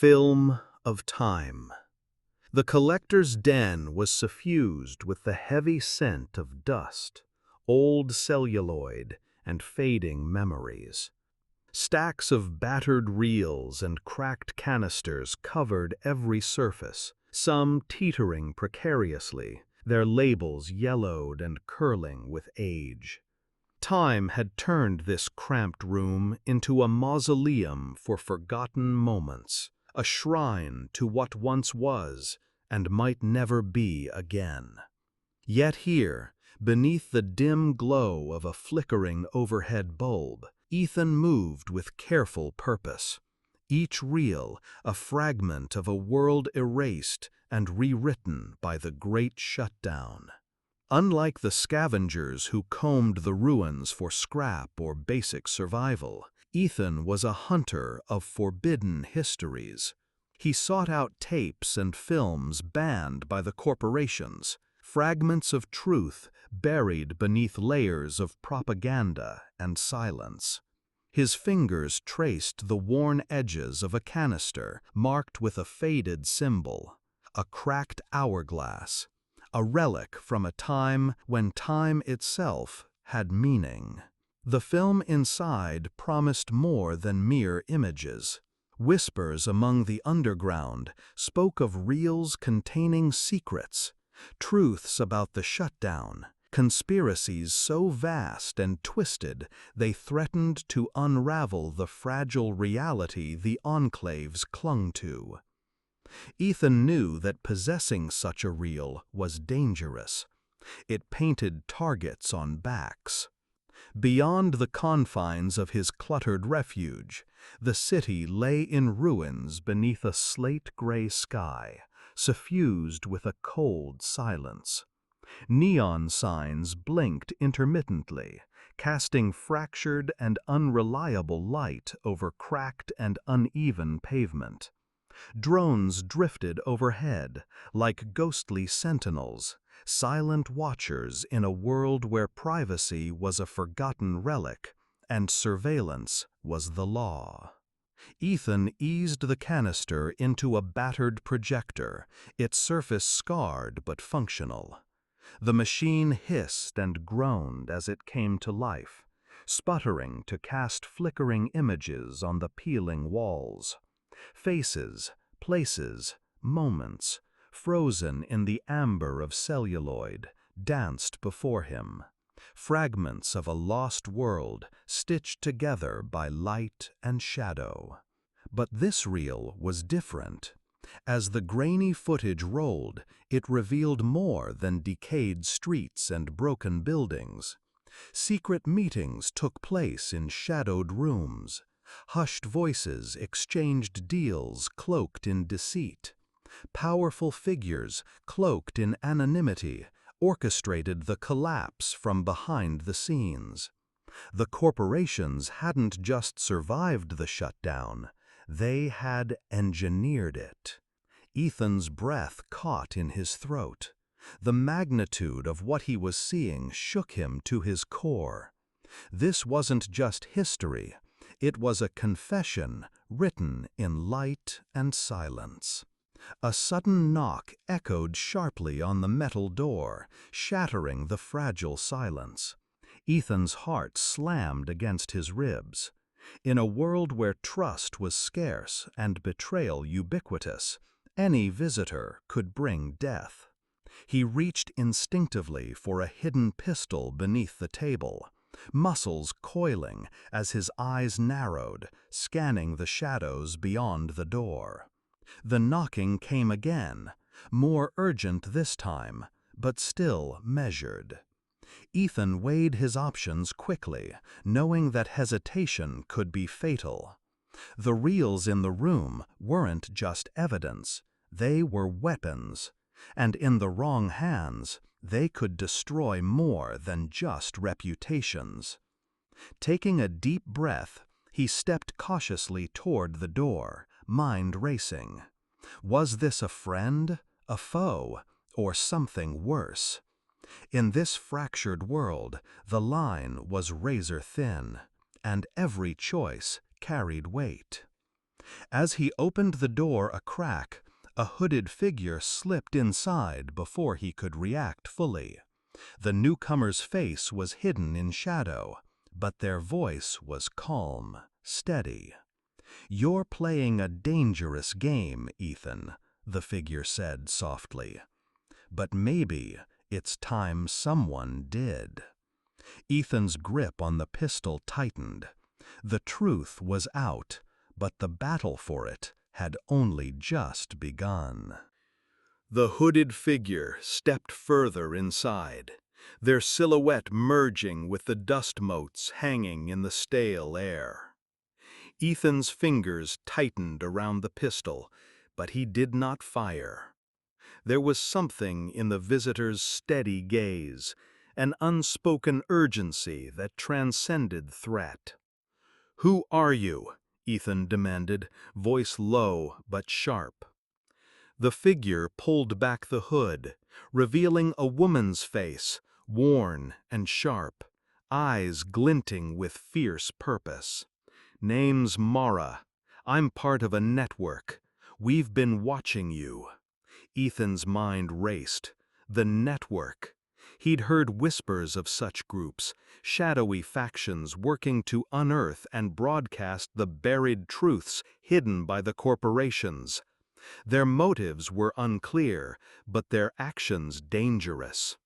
film of time. The collector's den was suffused with the heavy scent of dust, old celluloid, and fading memories. Stacks of battered reels and cracked canisters covered every surface, some teetering precariously, their labels yellowed and curling with age. Time had turned this cramped room into a mausoleum for forgotten moments, a shrine to what once was and might never be again. Yet here, beneath the dim glow of a flickering overhead bulb, Ethan moved with careful purpose, each reel a fragment of a world erased and rewritten by the Great Shutdown. Unlike the scavengers who combed the ruins for scrap or basic survival, Ethan was a hunter of forbidden histories. He sought out tapes and films banned by the corporations, fragments of truth buried beneath layers of propaganda and silence. His fingers traced the worn edges of a canister marked with a faded symbol, a cracked hourglass, a relic from a time when time itself had meaning. The film inside promised more than mere images. Whispers among the underground spoke of reels containing secrets, truths about the shutdown, conspiracies so vast and twisted they threatened to unravel the fragile reality the enclaves clung to. Ethan knew that possessing such a reel was dangerous. It painted targets on backs. Beyond the confines of his cluttered refuge, the city lay in ruins beneath a slate-gray sky, suffused with a cold silence. Neon signs blinked intermittently, casting fractured and unreliable light over cracked and uneven pavement. Drones drifted overhead, like ghostly sentinels, silent watchers in a world where privacy was a forgotten relic and surveillance was the law. Ethan eased the canister into a battered projector, its surface scarred but functional. The machine hissed and groaned as it came to life, sputtering to cast flickering images on the peeling walls. Faces, places, moments, frozen in the amber of celluloid, danced before him. Fragments of a lost world stitched together by light and shadow. But this reel was different. As the grainy footage rolled, it revealed more than decayed streets and broken buildings. Secret meetings took place in shadowed rooms. Hushed voices exchanged deals cloaked in deceit. Powerful figures, cloaked in anonymity, orchestrated the collapse from behind the scenes. The corporations hadn't just survived the shutdown, they had engineered it. Ethan's breath caught in his throat. The magnitude of what he was seeing shook him to his core. This wasn't just history. It was a confession written in light and silence. A sudden knock echoed sharply on the metal door, shattering the fragile silence. Ethan's heart slammed against his ribs. In a world where trust was scarce and betrayal ubiquitous, any visitor could bring death. He reached instinctively for a hidden pistol beneath the table, muscles coiling as his eyes narrowed, scanning the shadows beyond the door. The knocking came again, more urgent this time, but still measured. Ethan weighed his options quickly, knowing that hesitation could be fatal. The reels in the room weren't just evidence, they were weapons, and in the wrong hands, they could destroy more than just reputations. Taking a deep breath, he stepped cautiously toward the door, mind racing. Was this a friend, a foe, or something worse? In this fractured world, the line was razor thin, and every choice carried weight. As he opened the door a crack, a hooded figure slipped inside before he could react fully. The newcomer's face was hidden in shadow, but their voice was calm, steady. "You're playing a dangerous game, Ethan," the figure said softly. "But maybe it's time someone did." Ethan's grip on the pistol tightened. The truth was out, but the battle for it had only just begun. The hooded figure stepped further inside, their silhouette merging with the dust motes hanging in the stale air. Ethan's fingers tightened around the pistol, but he did not fire. There was something in the visitor's steady gaze, an unspoken urgency that transcended threat. "Who are you?" Ethan demanded, voice low but sharp. The figure pulled back the hood, revealing a woman's face, worn and sharp, eyes glinting with fierce purpose. "Name's Mara. I'm part of a network. We've been watching you." Ethan's mind raced. The network. He'd heard whispers of such groups, shadowy factions working to unearth and broadcast the buried truths hidden by the corporations. Their motives were unclear, but their actions dangerous.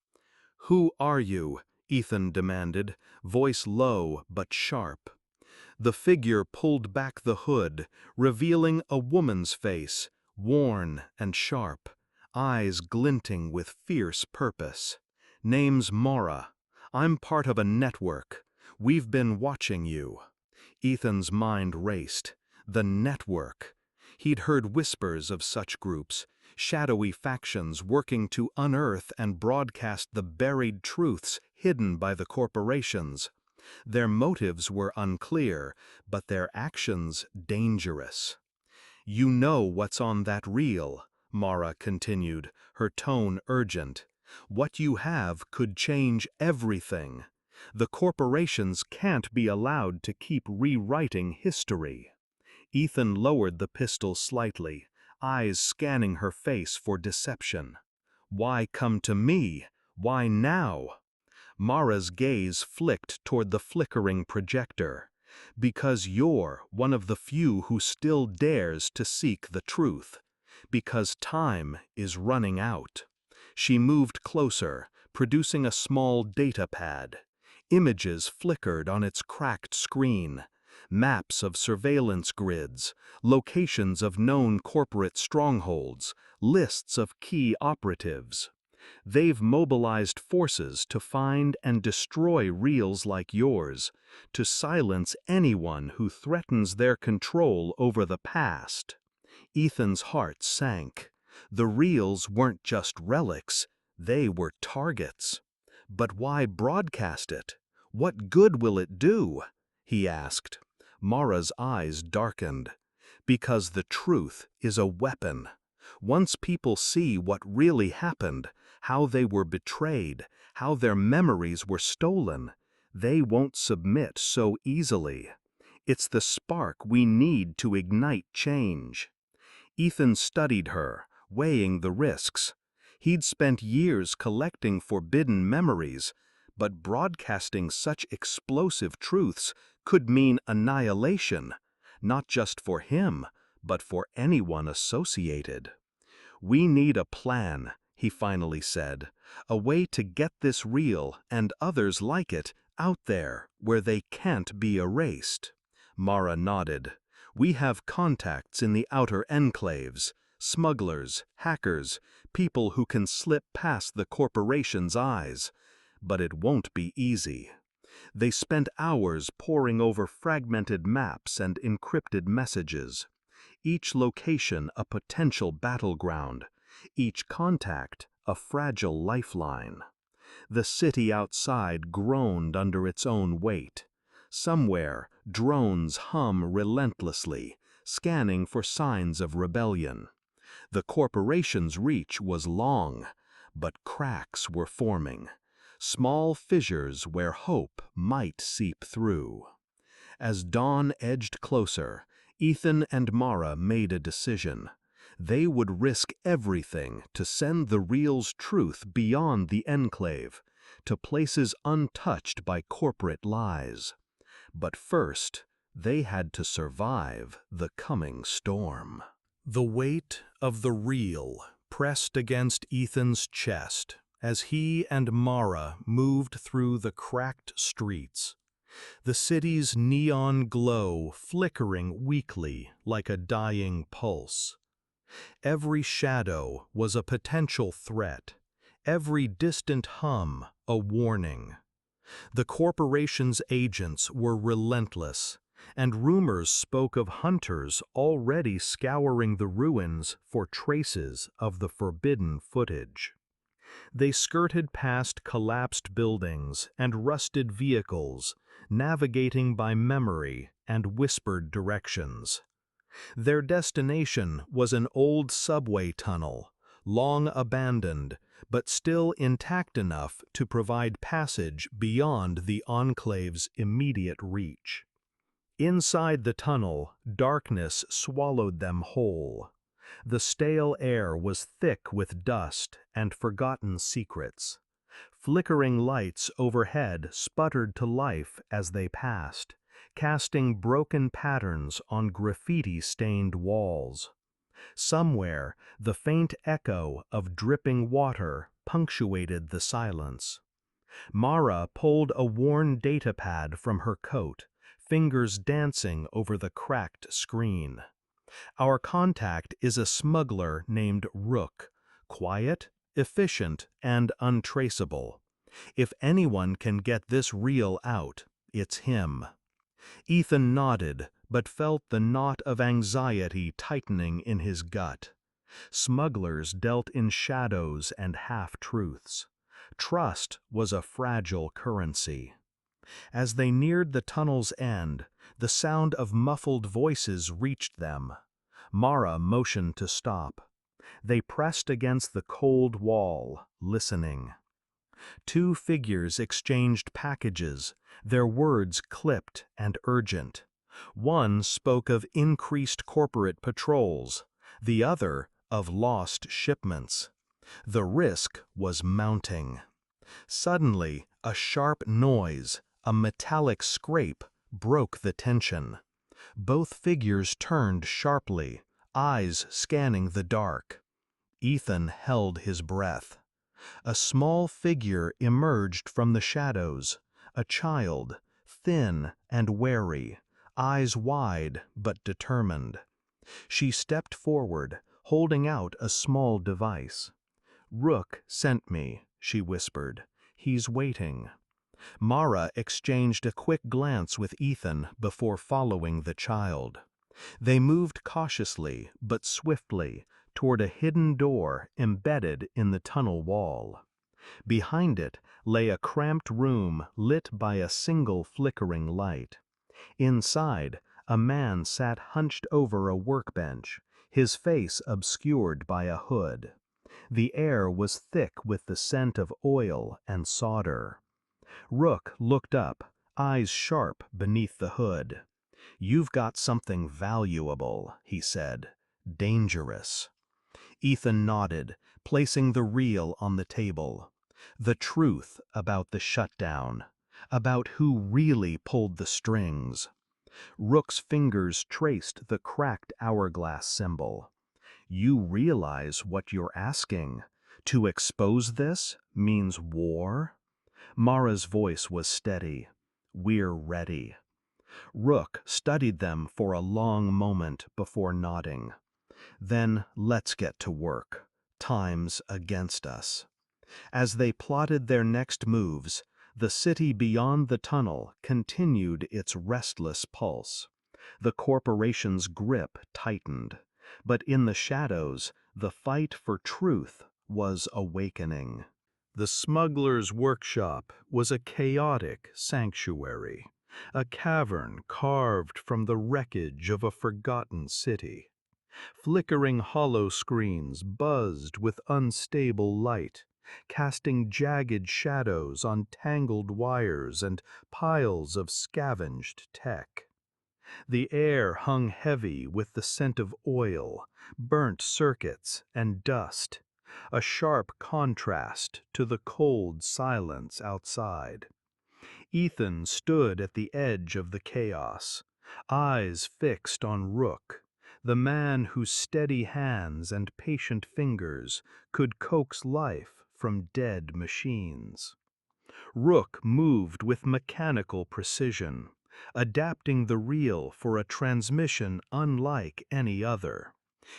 "Who are you?" Ethan demanded, voice low but sharp. The figure pulled back the hood, revealing a woman's face, worn and sharp, eyes glinting with fierce purpose. "Name's Mara. I'm part of a network. We've been watching you." Ethan's mind raced. The network. He'd heard whispers of such groups, shadowy factions working to unearth and broadcast the buried truths hidden by the corporations. Their motives were unclear, but their actions dangerous. "You know what's on that reel," Mara continued, her tone urgent. "What you have could change everything. The corporations can't be allowed to keep rewriting history." Ethan lowered the pistol slightly, eyes scanning her face for deception. "Why come to me? Why now?" Mara's gaze flicked toward the flickering projector. "Because you're one of the few who still dares to seek the truth. Because time is running out." She moved closer, producing a small data pad. Images flickered on its cracked screen. Maps of surveillance grids, locations of known corporate strongholds, lists of key operatives. "They've mobilized forces to find and destroy reels like yours, to silence anyone who threatens their control over the past." Ethan's heart sank. The reels weren't just relics, they were targets. "But why broadcast it? What good will it do?" he asked. Mara's eyes darkened. "Because the truth is a weapon. Once people see what really happened, how they were betrayed, how their memories were stolen, they won't submit so easily. It's the spark we need to ignite change." Ethan studied her, weighing the risks. He'd spent years collecting forbidden memories, but broadcasting such explosive truths could mean annihilation, not just for him, but for anyone associated. "We need a plan," he finally said, "a way to get this reel and others like it out there where they can't be erased." Mara nodded. "We have contacts in the outer enclaves, smugglers, hackers, people who can slip past the corporation's eyes. But it won't be easy." They spent hours poring over fragmented maps and encrypted messages. Each location a potential battleground, each contact a fragile lifeline. The city outside groaned under its own weight. Somewhere, drones hum relentlessly, scanning for signs of rebellion. The corporation's reach was long, but cracks were forming, small fissures where hope might seep through. As dawn edged closer, Ethan and Mara made a decision. They would risk everything to send the real's truth beyond the enclave, to places untouched by corporate lies. But first, they had to survive the coming storm. The weight of the real pressed against Ethan's chest as he and Mara moved through the cracked streets, the city's neon glow flickering weakly like a dying pulse. Every shadow was a potential threat, every distant hum a warning. The corporation's agents were relentless, and rumors spoke of hunters already scouring the ruins for traces of the forbidden footage. They skirted past collapsed buildings and rusted vehicles, navigating by memory and whispered directions. Their destination was an old subway tunnel, long abandoned, but still intact enough to provide passage beyond the enclave's immediate reach. Inside the tunnel, darkness swallowed them whole. The stale air was thick with dust and forgotten secrets. Flickering lights overhead sputtered to life as they passed, casting broken patterns on graffiti-stained walls. Somewhere, the faint echo of dripping water punctuated the silence. Mara pulled a worn datapad from her coat, fingers dancing over the cracked screen. Our contact is a smuggler named Rook, quiet, efficient, and untraceable. If anyone can get this reel out, it's him. Ethan nodded, but felt the knot of anxiety tightening in his gut. Smugglers dealt in shadows and half-truths. Trust was a fragile currency. As they neared the tunnel's end, the sound of muffled voices reached them. Mara motioned to stop. They pressed against the cold wall, listening. Two figures exchanged packages, their words clipped and urgent. One spoke of increased corporate patrols, the other of lost shipments. The risk was mounting. Suddenly, a sharp noise, a metallic scrape, broke the tension. Both figures turned sharply, eyes scanning the dark. Ethan held his breath. A small figure emerged from the shadows, a child, thin and wary, eyes wide but determined. She stepped forward, holding out a small device. "Rook sent me," she whispered. "He's waiting." Mara exchanged a quick glance with Ethan before following the child. They moved cautiously but swiftly toward a hidden door embedded in the tunnel wall. Behind it lay a cramped room lit by a single flickering light. Inside, a man sat hunched over a workbench, his face obscured by a hood. The air was thick with the scent of oil and solder. Rook looked up, eyes sharp beneath the hood. "You've got something valuable," he said. "Dangerous." Ethan nodded, placing the reel on the table. The truth about the shutdown, about who really pulled the strings. Rook's fingers traced the cracked hourglass symbol. "You realize what you're asking? To expose this means war?" Mara's voice was steady. "We're ready." Rook studied them for a long moment before nodding. "Then let's get to work. Time's against us." As they plotted their next moves, the city beyond the tunnel continued its restless pulse. The corporation's grip tightened, but in the shadows, the fight for truth was awakening. The smuggler's workshop was a chaotic sanctuary, a cavern carved from the wreckage of a forgotten city. Flickering hollow screens buzzed with unstable light, casting jagged shadows on tangled wires and piles of scavenged tech. The air hung heavy with the scent of oil, burnt circuits, and dust, a sharp contrast to the cold silence outside. Ethan stood at the edge of the chaos, eyes fixed on Rook, the man whose steady hands and patient fingers could coax life from dead machines. Rook moved with mechanical precision, adapting the reel for a transmission unlike any other.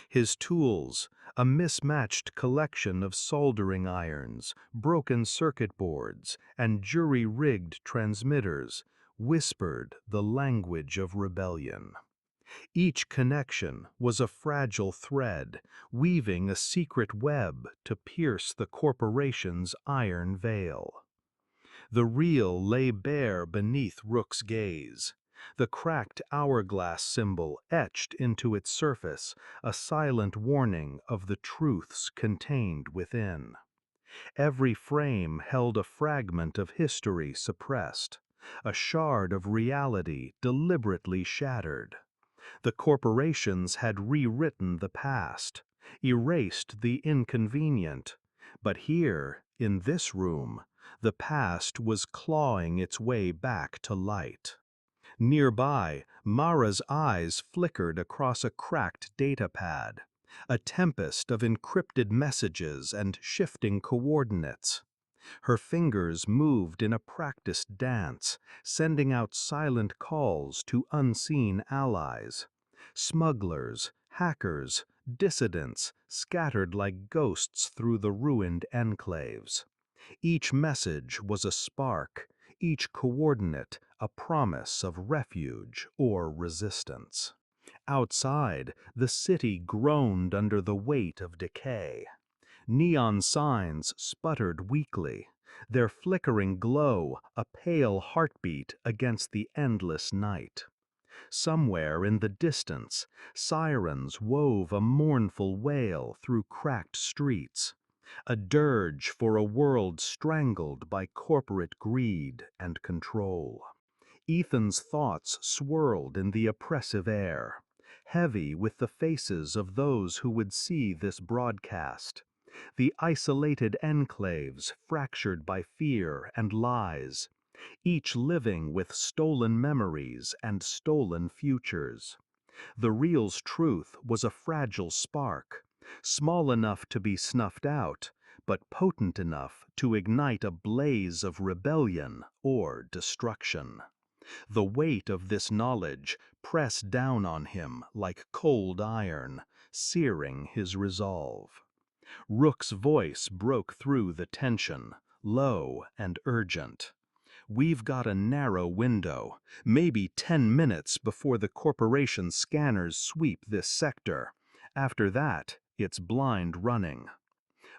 His tools, a mismatched collection of soldering irons, broken circuit boards, and jury-rigged transmitters, whispered the language of rebellion. Each connection was a fragile thread, weaving a secret web to pierce the corporation's iron veil. The reel lay bare beneath Rook's gaze, the cracked hourglass symbol etched into its surface, a silent warning of the truths contained within. Every frame held a fragment of history suppressed, a shard of reality deliberately shattered. The corporations had rewritten the past, erased the inconvenient, but here, in this room, the past was clawing its way back to light. Nearby, Mara's eyes flickered across a cracked datapad, a tempest of encrypted messages and shifting coordinates. Her fingers moved in a practiced dance, sending out silent calls to unseen allies. Smugglers, hackers, dissidents scattered like ghosts through the ruined enclaves. Each message was a spark, each coordinate a promise of refuge or resistance. Outside, the city groaned under the weight of decay. Neon signs sputtered weakly, their flickering glow a pale heartbeat against the endless night. Somewhere in the distance, sirens wove a mournful wail through cracked streets, a dirge for a world strangled by corporate greed and control. Ethan's thoughts swirled in the oppressive air, heavy with the faces of those who would see this broadcast. The isolated enclaves fractured by fear and lies, each living with stolen memories and stolen futures. The reel's truth was a fragile spark, small enough to be snuffed out, but potent enough to ignite a blaze of rebellion or destruction. The weight of this knowledge pressed down on him like cold iron, searing his resolve. Rook's voice broke through the tension, low and urgent. We've got a narrow window, maybe 10 minutes before the corporation's scanners sweep this sector. After that, it's blind running.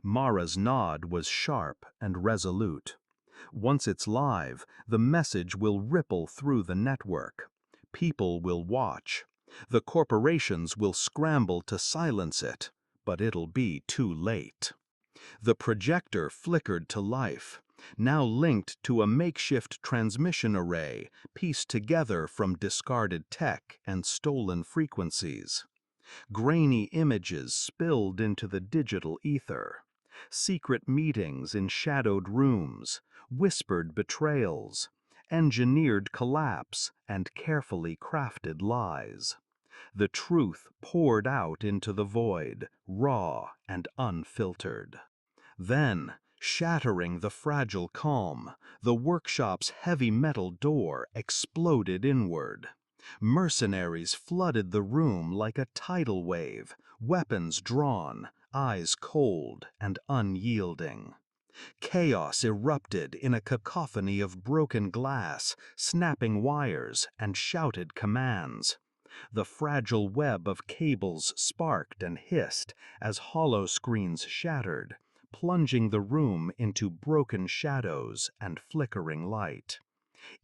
Mara's nod was sharp and resolute. Once it's live, the message will ripple through the network. People will watch. The corporations will scramble to silence it, but it'll be too late. The projector flickered to life, now linked to a makeshift transmission array pieced together from discarded tech and stolen frequencies. Grainy images spilled into the digital ether. Secret meetings in shadowed rooms, whispered betrayals, engineered collapse, and carefully crafted lies. The truth poured out into the void, raw and unfiltered. Then, shattering the fragile calm, the workshop's heavy metal door exploded inward. Mercenaries flooded the room like a tidal wave, weapons drawn, eyes cold and unyielding. Chaos erupted in a cacophony of broken glass, snapping wires, and shouted commands. The fragile web of cables sparked and hissed as hollow screens shattered, plunging the room into broken shadows and flickering light.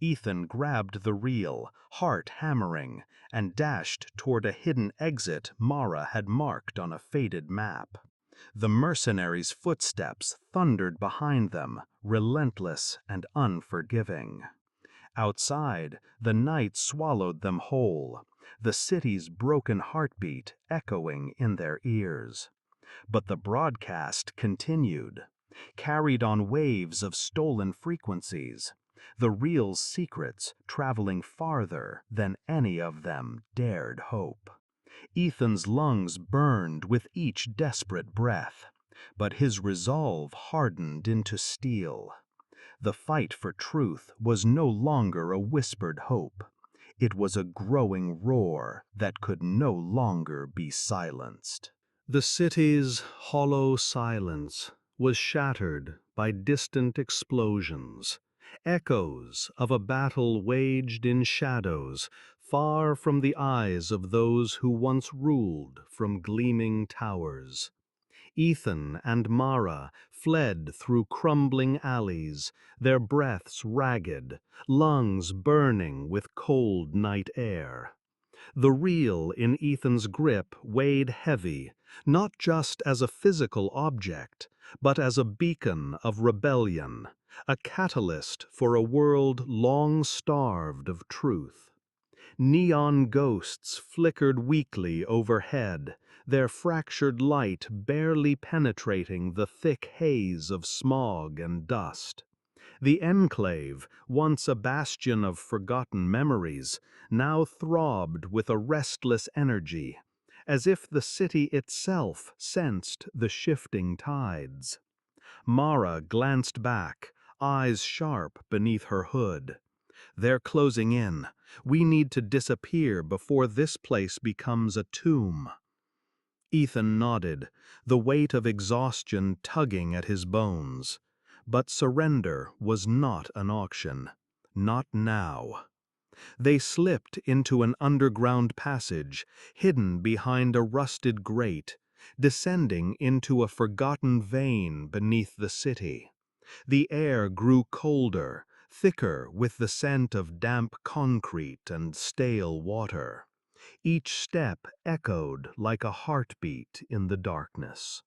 Ethan grabbed the reel, heart hammering, and dashed toward a hidden exit Mara had marked on a faded map. The mercenaries' footsteps thundered behind them, relentless and unforgiving. Outside, the night swallowed them whole, the city's broken heartbeat echoing in their ears. But the broadcast continued, carried on waves of stolen frequencies, the real secrets traveling farther than any of them dared hope. Ethan's lungs burned with each desperate breath, but his resolve hardened into steel. The fight for truth was no longer a whispered hope. It was a growing roar that could no longer be silenced. The city's hollow silence was shattered by distant explosions, echoes of a battle waged in shadows, far from the eyes of those who once ruled from gleaming towers. Ethan and Mara fled through crumbling alleys, their breaths ragged, lungs burning with cold night air. The reel in Ethan's grip weighed heavy, not just as a physical object, but as a beacon of rebellion, a catalyst for a world long starved of truth. Neon ghosts flickered weakly overhead, their fractured light barely penetrating the thick haze of smog and dust. The enclave, once a bastion of forgotten memories, now throbbed with a restless energy, as if the city itself sensed the shifting tides. Mara glanced back, eyes sharp beneath her hood. "They're closing in. We need to disappear before this place becomes a tomb." Ethan nodded, the weight of exhaustion tugging at his bones. But surrender was not an auction. Not now. They slipped into an underground passage, hidden behind a rusted grate, descending into a forgotten vein beneath the city. The air grew colder, thicker with the scent of damp concrete and stale water. Each step echoed like a heartbeat in the darkness.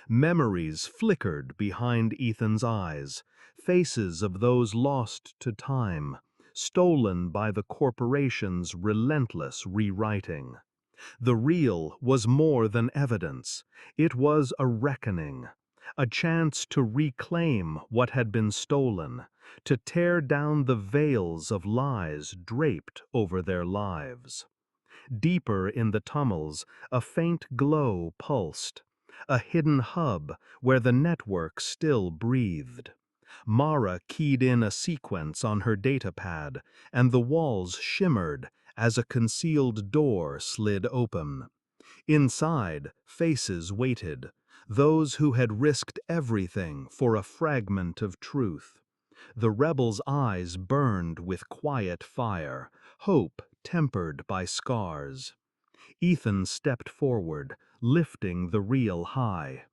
Memories flickered behind Ethan's eyes, faces of those lost to time, stolen by the corporation's relentless rewriting. The real was more than evidence. It was a reckoning, a chance to reclaim what had been stolen, to tear down the veils of lies draped over their lives. Deeper in the tunnels, a faint glow pulsed, a hidden hub where the network still breathed. Mara keyed in a sequence on her datapad, and the walls shimmered as a concealed door slid open. Inside, faces waited, those who had risked everything for a fragment of truth. The rebels' eyes burned with quiet fire, hope tempered by scars. Ethan stepped forward, lifting the reel high.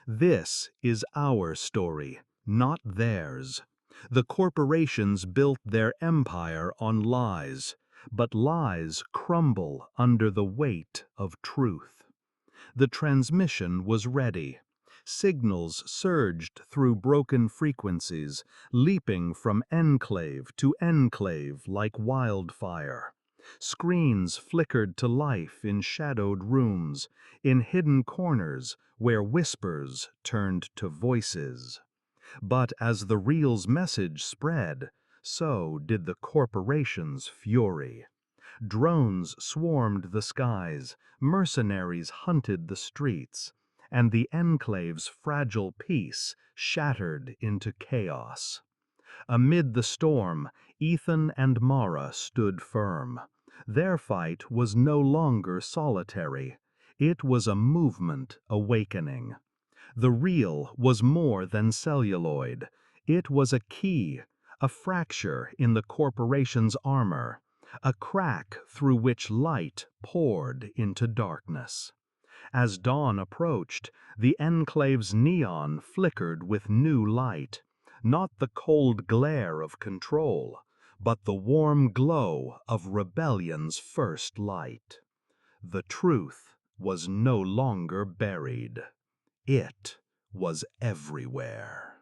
"This is our story, not theirs. The corporations built their empire on lies, but lies crumble under the weight of truth." The transmission was ready. Signals surged through broken frequencies, leaping from enclave to enclave like wildfire. Screens flickered to life in shadowed rooms, in hidden corners where whispers turned to voices. But as the reel's message spread, so did the corporation's fury. Drones swarmed the skies, mercenaries hunted the streets, and the enclave's fragile peace shattered into chaos. Amid the storm, Ethan and Mara stood firm. Their fight was no longer solitary. It was a movement awakening. The reel was more than celluloid. It was a key, a fracture in the corporation's armor, a crack through which light poured into darkness. As dawn approached, the enclave's neon flickered with new light, not the cold glare of control, but the warm glow of rebellion's first light. The truth was no longer buried. It was everywhere.